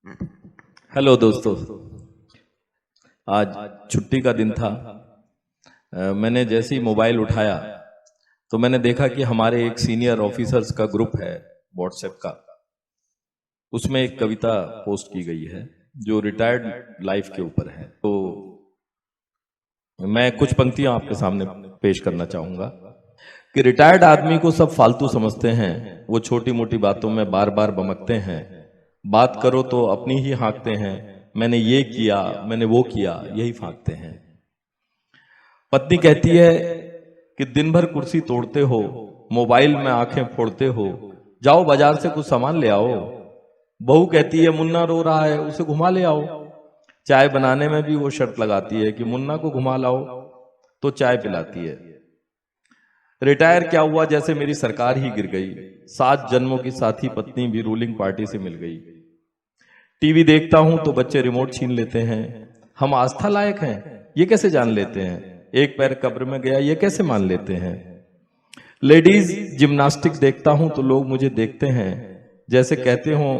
Hello दोस्तों। आज छुट्टी का दिन था। मैंने जैसे ही मोबाइल उठाया तो मैंने देखा कि हमारे एक सीनियर ऑफिसर्स का ग्रुप है व्हाट्सएप का। उसमें एक कविता पोस्ट की गई है जो रिटायर्ड लाइफ के ऊपर है। तो मैं कुछ पंक्तियां आपके सामने पेश करना चाहूंगा कि रिटायर्ड आदमी को सब फालतू समझते हैं, वो छोटी मोटी बातों में बार बार बमकते हैं। बात करो तो अपनी ही हाँकते हैं, मैंने ये किया मैंने वो किया यही फांकते हैं। पत्नी कहती है कि दिन भर कुर्सी तोड़ते हो, मोबाइल में आंखें फोड़ते हो, जाओ बाजार से कुछ सामान ले आओ। बहू कहती है मुन्ना रो रहा है, उसे घुमा ले आओ। चाय बनाने में भी वो शर्त लगाती है कि मुन्ना को घुमा लाओ तो चाय पिलाती है। रिटायर क्या हुआ जैसे मेरी सरकार ही गिर गई, 7 जन्मों की साथी पत्नी भी रूलिंग पार्टी से मिल गई। टीवी देखता हूं तो बच्चे रिमोट छीन लेते हैं। हम आस्था लायक हैं ये कैसे जान लेते हैं, एक पैर कब्र में गया ये कैसे मान लेते हैं। लेडीज जिम्नास्टिक देखता हूं तो लोग मुझे देखते हैं, जैसे कहते हो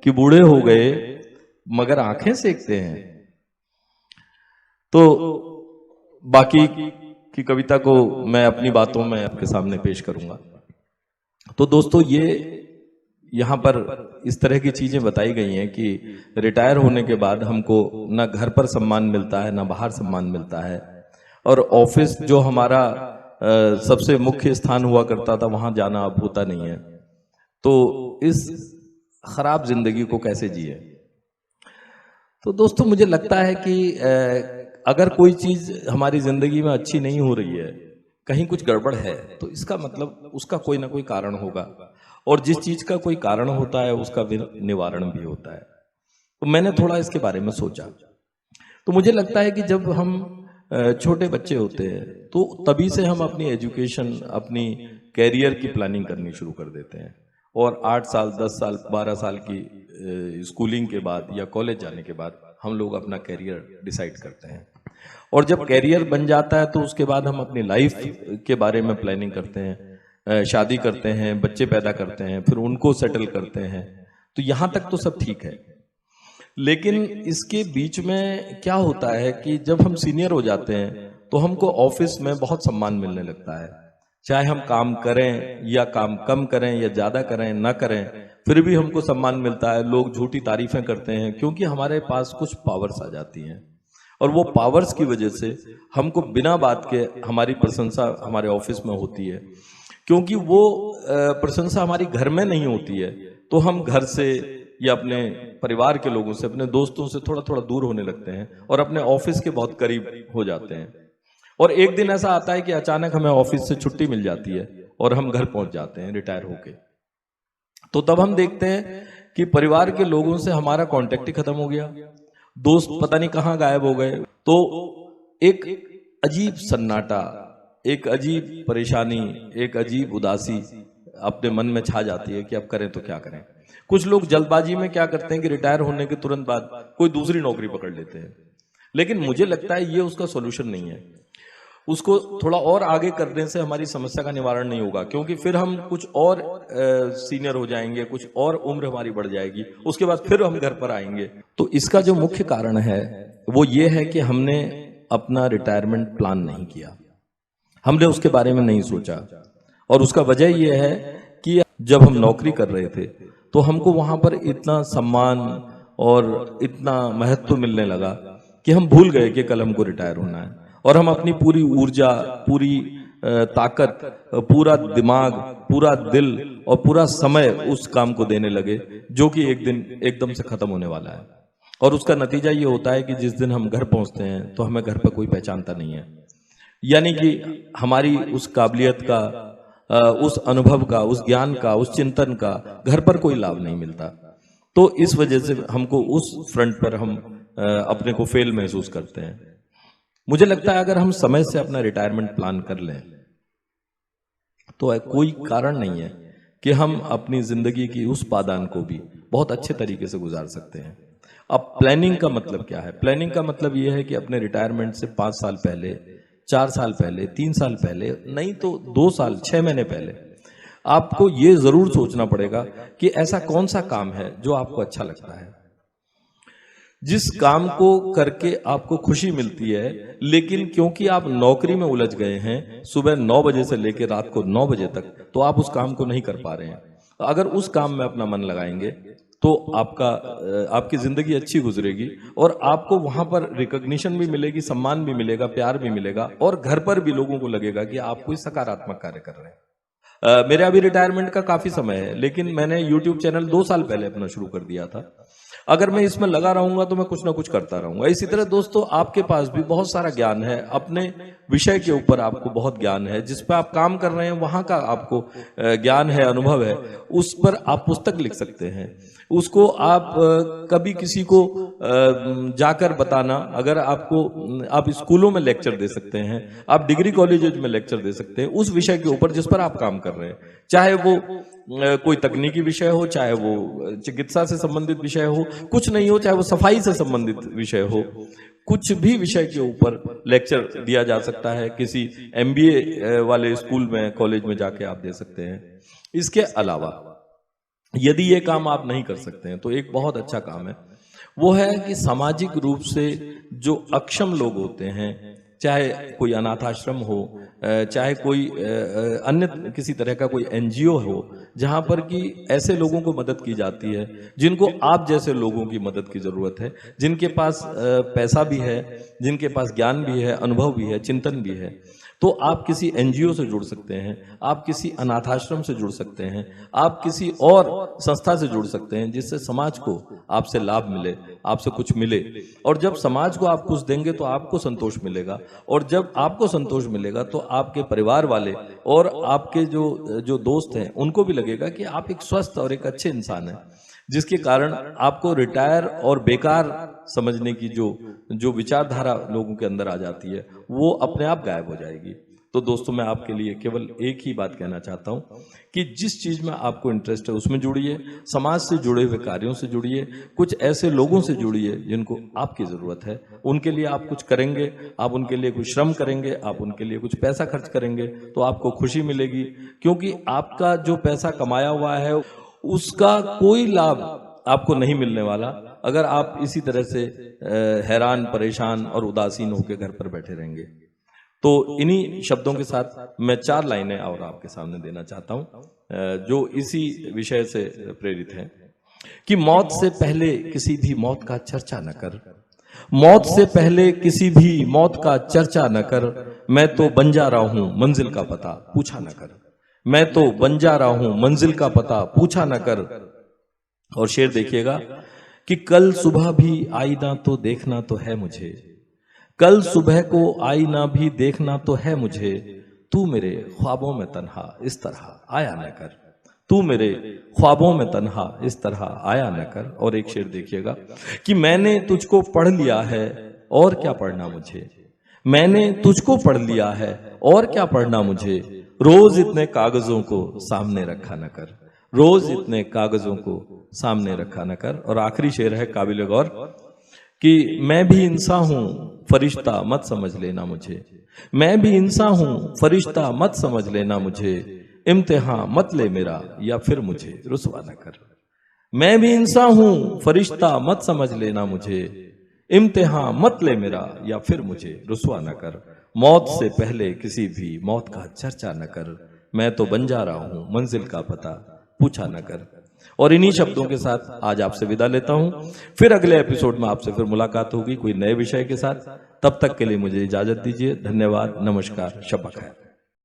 कि बूढ़े हो गए मगर आंखें सेकते हैं। तो बाकी की कविता को मैं अपनी बातों में आपके सामने पेश करूंगा। तो दोस्तों ये यहाँ पर इस तरह की चीजें बताई गई हैं कि रिटायर होने के बाद हमको ना घर पर सम्मान मिलता है ना बाहर सम्मान मिलता है, और ऑफिस जो हमारा सबसे मुख्य स्थान हुआ करता था वहां जाना अब होता नहीं है। तो इस खराब जिंदगी को कैसे जिए। तो दोस्तों मुझे लगता है कि अगर कोई चीज हमारी जिंदगी में अच्छी नहीं हो रही है, कहीं कुछ गड़बड़ है, तो इसका मतलब उसका कोई ना कोई कारण होगा, और जिस चीज का कोई कारण होता है उसका निवारण भी होता है। तो मैंने थोड़ा इसके बारे में सोचा, तो मुझे लगता है कि जब हम छोटे बच्चे होते हैं तो तभी से हम अपनी एजुकेशन अपनी कैरियर की प्लानिंग करनी शुरू कर देते हैं, और 8 साल 10 साल 12 साल की स्कूलिंग के बाद या कॉलेज जाने के बाद हम लोग अपना कैरियर डिसाइड करते हैं। और जब कैरियर बन जाता है तो उसके बाद हम अपनी लाइफ के बारे में प्लानिंग करते हैं, शादी करते हैं, बच्चे पैदा करते हैं, फिर उनको सेटल करते हैं। तो यहां तक तो सब ठीक है, लेकिन इसके बीच में क्या होता है कि जब हम सीनियर हो जाते हैं तो हमको ऑफिस में बहुत सम्मान मिलने लगता है। चाहे हम काम करें या काम कम करें या ज्यादा करें ना करें, फिर भी हमको सम्मान मिलता है। लोग झूठी तारीफें करते हैं क्योंकि हमारे पास कुछ पावर्स आ जाती हैं, और वो पावर्स की वजह से हमको बिना बात के हमारी प्रशंसा हमारे ऑफिस में होती है। क्योंकि वो प्रशंसा हमारी घर में नहीं होती है तो हम घर से या अपने परिवार के लोगों से, अपने दोस्तों से थोड़ा थोड़ा दूर होने लगते हैं और अपने ऑफिस के बहुत करीब हो जाते हैं। और एक दिन ऐसा आता है कि अचानक हमें ऑफिस से छुट्टी मिल जाती है और हम घर पहुंच जाते हैं रिटायर होके। तो तब हम देखते हैं कि परिवार के लोगों से हमारा कांटेक्ट ही खत्म हो गया, दोस्त पता नहीं कहां गायब हो गए। तो एक अजीब सन्नाटा, एक अजीब परेशानी, एक अजीब उदासी अपने मन में छा जाती है कि अब करें तो क्या करें। कुछ लोग जल्दबाजी में क्या करते हैं कि रिटायर होने के तुरंत बाद कोई दूसरी नौकरी पकड़ लेते हैं, लेकिन मुझे लगता है ये उसका सॉल्यूशन नहीं है। उसको थोड़ा और आगे करने से हमारी समस्या का निवारण नहीं होगा, क्योंकि फिर हम कुछ और सीनियर हो जाएंगे, कुछ और उम्र हमारी बढ़ जाएगी, उसके बाद फिर हम घर पर आएंगे। तो इसका जो मुख्य कारण है वो ये है कि हमने अपना रिटायरमेंट प्लान नहीं किया, हमने उसके बारे में नहीं सोचा। और उसका वजह यह है कि जब हम नौकरी कर रहे थे तो हमको वहां पर इतना सम्मान और इतना महत्व मिलने लगा कि हम भूल गए कि कल हमको रिटायर होना है, और हम अपनी पूरी ऊर्जा, पूरी ताकत, पूरा दिमाग, पूरा दिल और पूरा समय उस काम को देने लगे जो कि एक दिन एकदम से खत्म होने वाला है। और उसका नतीजा ये होता है कि जिस दिन हम घर पहुंचते हैं तो हमें घर पर कोई पहचानता नहीं है, यानी कि हमारी उस काबिलियत का, उस अनुभव का, उस ज्ञान का, उस चिंतन का घर पर कोई लाभ नहीं मिलता। तो इस वजह से हमको उस फ्रंट पर हम अपने को फेल महसूस करते हैं। मुझे लगता है अगर हम समय से अपना रिटायरमेंट प्लान कर लें तो कोई कारण नहीं है कि हम अपनी जिंदगी की उस पादान को भी बहुत अच्छे तरीके से गुजार सकते हैं। अब प्लानिंग का मतलब क्या है? प्लानिंग का मतलब यह है कि अपने रिटायरमेंट से 5 साल पहले, 4 साल पहले, 3 साल पहले, नहीं तो 2 साल 6 महीने पहले आपको ये जरूर सोचना पड़ेगा कि ऐसा कौन सा काम है जो आपको अच्छा लगता है। जिस काम को करके आपको खुशी मिलती है, लेकिन क्योंकि आप नौकरी में उलझ गए हैं सुबह 9 बजे से लेकर रात को 9 बजे तक, तो आप उस काम को नहीं कर पा रहे हैं। अगर उस काम में अपना मन लगाएंगे तो आपकी जिंदगी अच्छी गुजरेगी और आपको वहां पर रिकॉग्निशन भी मिलेगी, सम्मान भी मिलेगा, प्यार भी मिलेगा और घर पर भी लोगों को लगेगा कि आप कोई सकारात्मक कार्य कर रहे हैं। मेरे अभी रिटायरमेंट का काफी समय है, लेकिन मैंने YouTube चैनल 2 साल पहले अपना शुरू कर दिया था। अगर मैं इसमें लगा रहूंगा तो मैं कुछ ना कुछ करता रहूंगा। इसी तरह दोस्तों, आपके पास भी बहुत सारा ज्ञान है, अपने विषय के ऊपर आपको बहुत ज्ञान है, जिस पर आप काम कर रहे हैं वहां का आपको ज्ञान है, अनुभव है, उस पर आप पुस्तक लिख सकते हैं। उसको आप कभी किसी को जाकर बताना, अगर आप स्कूलों में लेक्चर दे सकते हैं, आप डिग्री कॉलेजेज में लेक्चर दे सकते हैं उस विषय के ऊपर जिस पर आप काम कर रहे हैं, चाहे वो कोई तकनीकी विषय हो, चाहे वो चिकित्सा से संबंधित विषय हो, कुछ नहीं हो, चाहे वो सफाई से संबंधित विषय हो, कुछ भी विषय के ऊपर लेक्चर दिया जा सकता है। किसी MBA वाले स्कूल में, कॉलेज में जाके आप दे सकते हैं। इसके अलावा यदि ये काम आप नहीं कर सकते हैं तो एक बहुत अच्छा काम है, वो है कि सामाजिक रूप से जो अक्षम लोग होते हैं, चाहे कोई अनाथ आश्रम हो, चाहे कोई अन्य किसी तरह का कोई NGO हो, जहां पर कि ऐसे लोगों को मदद की जाती है जिनको आप जैसे लोगों की मदद की जरूरत है, जिनके पास पैसा भी है, जिनके पास ज्ञान भी है, अनुभव भी है, चिंतन भी है, तो आप किसी NGO से जुड़ सकते हैं, आप किसी अनाथ आश्रम से जुड़ सकते हैं, आप किसी और संस्था से जुड़ सकते हैं जिससे समाज को आपसे लाभ मिले, आपसे कुछ मिले। और जब समाज को आप कुछ देंगे तो आपको संतोष मिलेगा, और जब आपको संतोष मिलेगा तो आपके परिवार वाले और आपके जो दोस्त हैं उनको भी लगेगा कि आप एक स्वस्थ और एक अच्छे इंसान हैं, जिसके कारण आपको रिटायर और बेकार समझने की जो विचारधारा लोगों के अंदर आ जाती है वो अपने आप गायब हो जाएगी। तो दोस्तों, मैं आपके लिए केवल एक ही बात कहना चाहता हूं कि जिस चीज में आपको इंटरेस्ट है उसमें जुड़िए, समाज से जुड़े हुए कार्यों से जुड़िए, कुछ ऐसे लोगों से जुड़िए जिनको आपकी जरूरत है, उनके लिए आप कुछ करेंगे, आप उनके लिए कुछ श्रम करेंगे, आप उनके लिए कुछ पैसा खर्च करेंगे तो आपको खुशी मिलेगी, क्योंकि आपका जो पैसा कमाया हुआ है उसका कोई लाभ आपको नहीं मिलने वाला अगर आप इसी तरह से हैरान, परेशान और उदासीन होकर घर पर बैठे रहेंगे। तो इन्हीं शब्दों के साथ मैं 4 लाइनें और आपके सामने देना चाहता हूं जो इसी विषय से प्रेरित हैं कि मौत से पहले किसी भी मौत का चर्चा न कर, मौत से पहले किसी भी मौत का चर्चा न कर, मैं तो बन जा रहा हूं मंजिल का पता पूछा न कर, मैं तो बन जा रहा हूं मंजिल का पता पूछा न कर। और शेर देखिएगा कि कल सुबह भी आईना तो देखना तो है मुझे, कल सुबह को आईना भी देखना तो है मुझे, तू मेरे ख्वाबों में तन्हा इस तरह आया न कर, तू मेरे ख्वाबों में तन्हा इस तरह आया न कर। और एक शेर देखिएगा कि मैंने तुझको पढ़ लिया है और क्या पढ़ना मुझे, मैंने तुझको पढ़ लिया है और क्या पढ़ना मुझे, रोज इतने कागजों को सामने रखा न कर, रोज इतने कागजों को सामने रखा न कर। और आखिरी शेर है काबिल गौर कि मैं भी इंसान हूं फरिश्ता मत समझ लेना मुझे, मैं भी इंसान हूं फरिश्ता मत समझ लेना मुझे, इम्तिहान मत ले मेरा या फिर मुझे रुसवा न कर, मैं भी इंसान हूं फरिश्ता मत समझ लेना मुझे, इम्तिहान मत ले मेरा या फिर मुझे रुसवा न कर, मौत से पहले किसी भी मौत का चर्चा न कर, मैं तो बन जा रहा हूं मंजिल का पता पूछा न कर। और इन्हीं शब्दों के साथ आज आपसे विदा लेता हूं, फिर अगले एपिसोड में आपसे फिर मुलाकात होगी कोई नए विषय के साथ। तब तक के लिए मुझे इजाजत दीजिए। धन्यवाद, नमस्कार, शब ख़ैर।